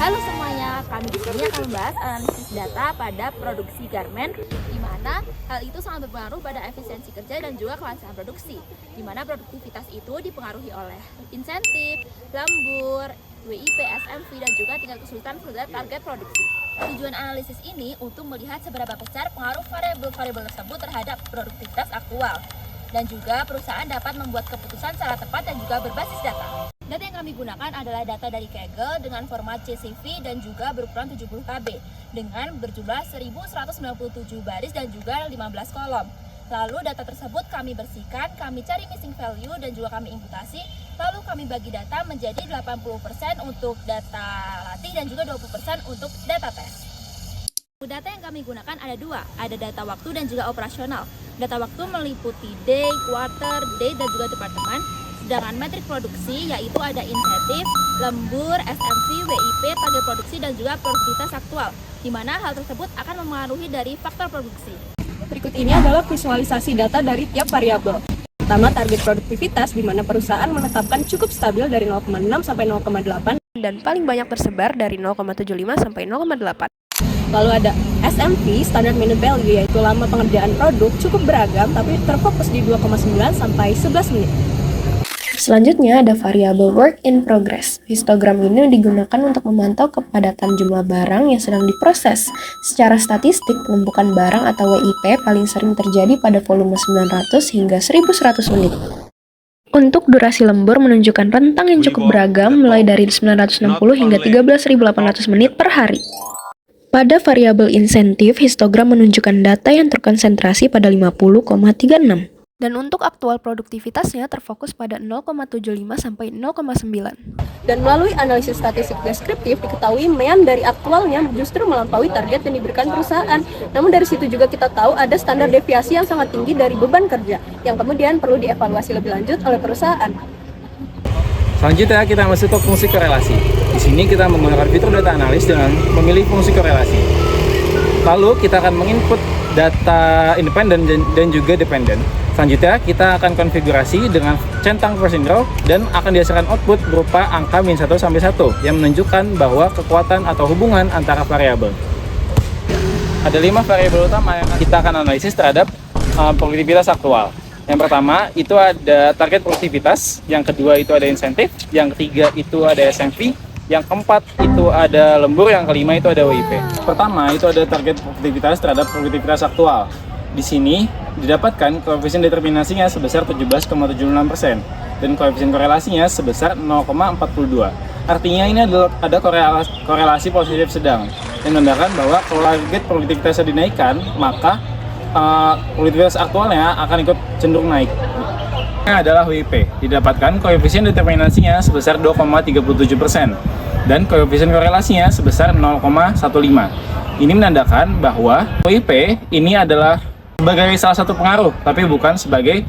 Halo semuanya, kami di sini akan membahas analisis data pada produksi garmen, di mana hal itu sangat berpengaruh pada efisiensi kerja dan juga kelangsungan produksi, di mana produktivitas itu dipengaruhi oleh insentif, lembur, WIP, SMV, dan juga tingkat kesulitan terhadap target produksi. Tujuan analisis ini untuk melihat seberapa besar pengaruh variabel-variabel tersebut terhadap produktivitas aktual, dan juga perusahaan dapat membuat keputusan secara tepat dan juga berbasis data. Data yang kami gunakan adalah data dari Kaggle dengan format CSV dan juga berukuran 70 KB dengan berjumlah 1197 baris dan juga 15 kolom. Lalu data tersebut kami bersihkan, kami cari missing value dan juga kami imputasi. Lalu kami bagi data menjadi 80% untuk data latih dan juga 20% untuk data tes. Data yang kami gunakan ada dua, ada data waktu dan juga operasional. Data waktu meliputi day, quarter, date, dan juga departemen. Sedangkan metrik produksi yaitu ada insentif, lembur, SMV, WIP, target produksi, dan juga produktivitas aktual, di mana hal tersebut akan mempengaruhi dari faktor produksi. Berikut ini adalah visualisasi data dari tiap variabel. Pertama, target produktivitas, di mana perusahaan menetapkan cukup stabil dari 0,6 sampai 0,8 dan paling banyak tersebar dari 0,75 sampai 0,8. Lalu ada SMV, Standard Minute Value, yaitu lama pengerjaan produk cukup beragam tapi terfokus di 2,9 sampai 11 menit. Selanjutnya ada variabel work in progress. Histogram ini digunakan untuk memantau kepadatan jumlah barang yang sedang diproses. Secara statistik, penumpukan barang atau WIP paling sering terjadi pada volume 900 hingga 1100 unit. Untuk durasi lembur menunjukkan rentang yang cukup beragam mulai dari 960 hingga 13.800 menit per hari. Pada variabel insentif, histogram menunjukkan data yang terkonsentrasi pada 50,36. Dan untuk aktual produktivitasnya terfokus pada 0,75 sampai 0,9. Dan melalui analisis statistik deskriptif diketahui mean dari aktualnya justru melampaui target yang diberikan perusahaan. Namun dari situ juga kita tahu ada standar deviasi yang sangat tinggi dari beban kerja yang kemudian perlu dievaluasi lebih lanjut oleh perusahaan. Selanjutnya kita masuk ke fungsi korelasi. Di sini kita menggunakan fitur data analis dengan memilih fungsi korelasi. Lalu kita akan menginput data independen dan juga dependen. Selanjutnya kita akan konfigurasi dengan centang version row dan akan dihasilkan output berupa angka -1 sampai 1 yang menunjukkan bahwa kekuatan atau hubungan antara variabel. Ada 5 variabel utama yang kita akan analisis terhadap produktivitas aktual. Yang pertama itu ada target produktivitas, yang kedua itu ada insentif, yang ketiga itu ada SMV, yang keempat itu ada lembur, yang kelima itu ada WIP. Pertama itu ada target produktivitas terhadap produktivitas aktual. Di sini didapatkan koefisien determinasinya sebesar 17,76% dan koefisien korelasinya sebesar 0,42. Artinya ini ada korelasi positif sedang yang menandakan bahwa kalau target produktivitasnya dinaikkan, maka produktivitas aktualnya akan ikut cenderung naik. Ini adalah WIP, didapatkan koefisien determinasinya sebesar 2,37% dan koefisien korelasinya sebesar 0,15. Ini menandakan bahwa WIP ini adalah sebagai salah satu pengaruh, tapi bukan sebagai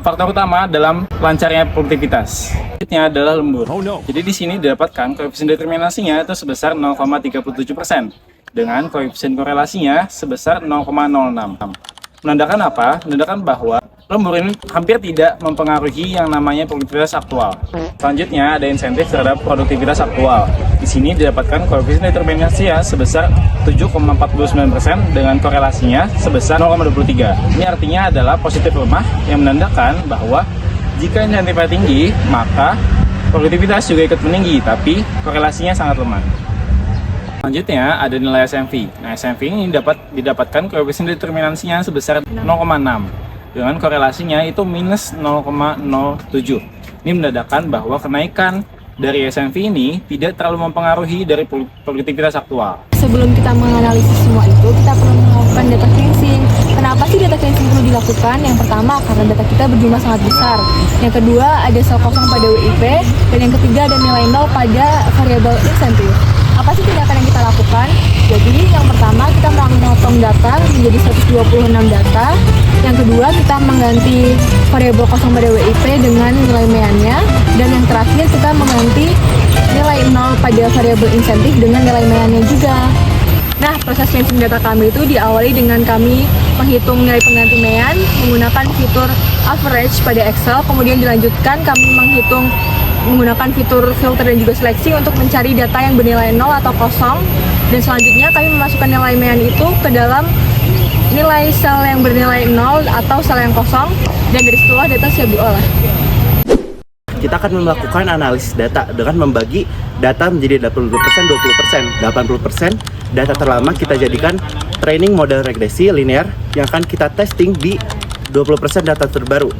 faktor utama dalam lancarnya produktivitas. Selanjutnya adalah lembur. Jadi di sini didapatkan koefisien determinasinya itu sebesar 0,37% dengan koefisien korelasinya sebesar 0,06. Menandakan apa? Menandakan bahwa lembur ini hampir tidak mempengaruhi yang namanya produktivitas aktual. Selanjutnya ada insentif terhadap produktivitas aktual. Di sini didapatkan koefisien determinasinya sebesar 7,49% dengan korelasinya sebesar 0,23. Ini artinya adalah positif lemah yang menandakan bahwa jika insentifnya tinggi, maka produktivitas juga ikut meninggi, tapi korelasinya sangat lemah. Selanjutnya ada nilai SMV. Nah, SMV ini didapatkan koefisien determinasinya sebesar 0,6 dengan korelasinya itu minus 0,07. Ini menandakan bahwa kenaikan dari SMV ini tidak terlalu mempengaruhi dari produktivitas aktual. Sebelum kita menganalisis semua itu, kita perlu melakukan data cleansing. Kenapa sih data cleansing perlu dilakukan? Yang pertama, karena data kita berjumlah sangat besar. Yang kedua, ada sel kosong pada WIP. Dan yang ketiga, ada nilai nol pada variabel insentif. Apa sih tindakan yang kita lakukan? Jadi yang pertama kita memotong data menjadi 126 data. Yang kedua kita mengganti variabel kosong pada WIP dengan nilai meannya. Dan yang terakhir kita mengganti nilai 0 pada variabel insentif dengan nilai meannya juga. Nah, proses cleansing data kami itu diawali dengan kami menghitung nilai pengganti mean menggunakan fitur average pada Excel, kemudian dilanjutkan kami menggunakan fitur filter dan juga seleksi untuk mencari data yang bernilai 0 atau kosong, dan selanjutnya kami memasukkan nilai mean itu ke dalam nilai sel yang bernilai 0 atau sel yang kosong, dan dari situlah data siap diolah. Kita akan melakukan analisis data dengan membagi data menjadi 80%, 20%. 80% data terlama kita jadikan training model regresi linear yang akan kita testing di 20% data terbaru.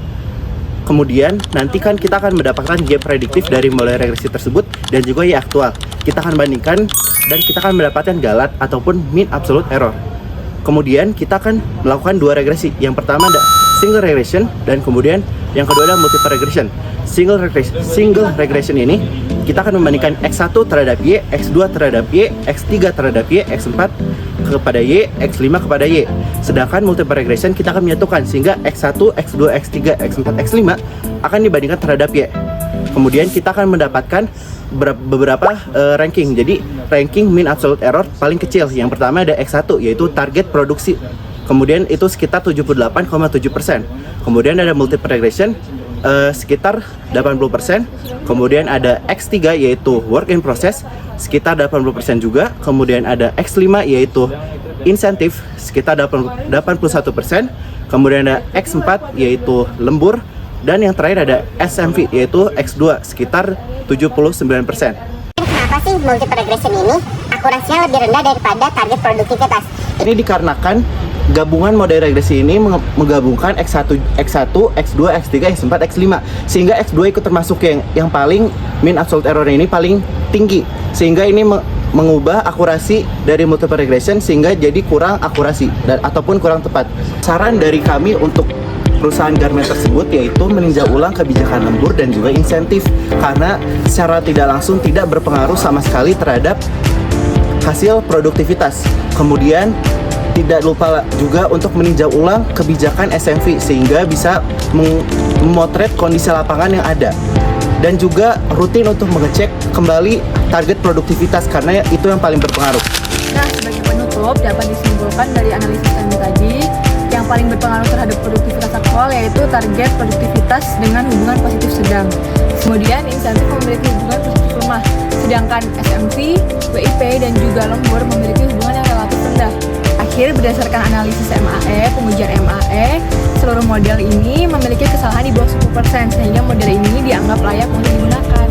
Kemudian nanti kan kita akan mendapatkan gap prediktif dari model regresi tersebut dan juga Y aktual. Kita akan bandingkan dan kita akan mendapatkan galat ataupun mean absolute error. Kemudian kita akan melakukan dua regresi. Yang pertama ada single regression dan kemudian yang kedua ada multiple regression. Single regression ini kita akan membandingkan X1 terhadap Y, X2 terhadap Y, X3 terhadap Y, X4 kepada Y, X5 kepada Y. Sedangkan multiple regression kita akan menyatukan sehingga X1, X2, X3, X4, X5 akan dibandingkan terhadap Y. Kemudian kita akan mendapatkan beberapa ranking. Jadi ranking mean absolute error paling kecil. Yang pertama ada X1 yaitu target produksi. Kemudian itu sekitar 78,7%. Kemudian ada multiple regression sekitar 80%. Kemudian ada X3 yaitu work in process sekitar 80% juga. Kemudian ada X5 yaitu insentif sekitar 81%. Kemudian ada X4 yaitu lembur. Dan yang terakhir ada SMV yaitu X2 sekitar 79%. Kenapa sih multiple regression ini akurasinya lebih rendah daripada target produktivitas? Ini dikarenakan gabungan model regresi ini menggabungkan X1, X2, X3, X4, X5 sehingga X2 ikut termasuk yang paling mean absolute error ini paling tinggi, sehingga ini mengubah akurasi dari multiple regression sehingga jadi kurang akurasi ataupun kurang tepat. Saran dari kami untuk perusahaan garmen tersebut yaitu meninjau ulang kebijakan lembur dan juga insentif, karena secara tidak langsung tidak berpengaruh sama sekali terhadap hasil produktivitas. Kemudian tidak lupa juga untuk meninjau ulang kebijakan SMV sehingga bisa memotret kondisi lapangan yang ada, dan juga rutin untuk mengecek kembali target produktivitas karena itu yang paling berpengaruh. Nah, sebagai penutup dapat disimpulkan dari analisis kami tadi, yang paling berpengaruh terhadap produktivitas aktual yaitu target produktivitas dengan hubungan positif sedang. Kemudian insentif memiliki hubungan positif lemah, sedangkan SMV, WIP, dan juga lembur memiliki hubungan yang relatif rendah. Akhir, berdasarkan analisis MAE, pengujian MAE, seluruh model ini memiliki kesalahan di bawah 10%, sehingga model ini dianggap layak untuk digunakan.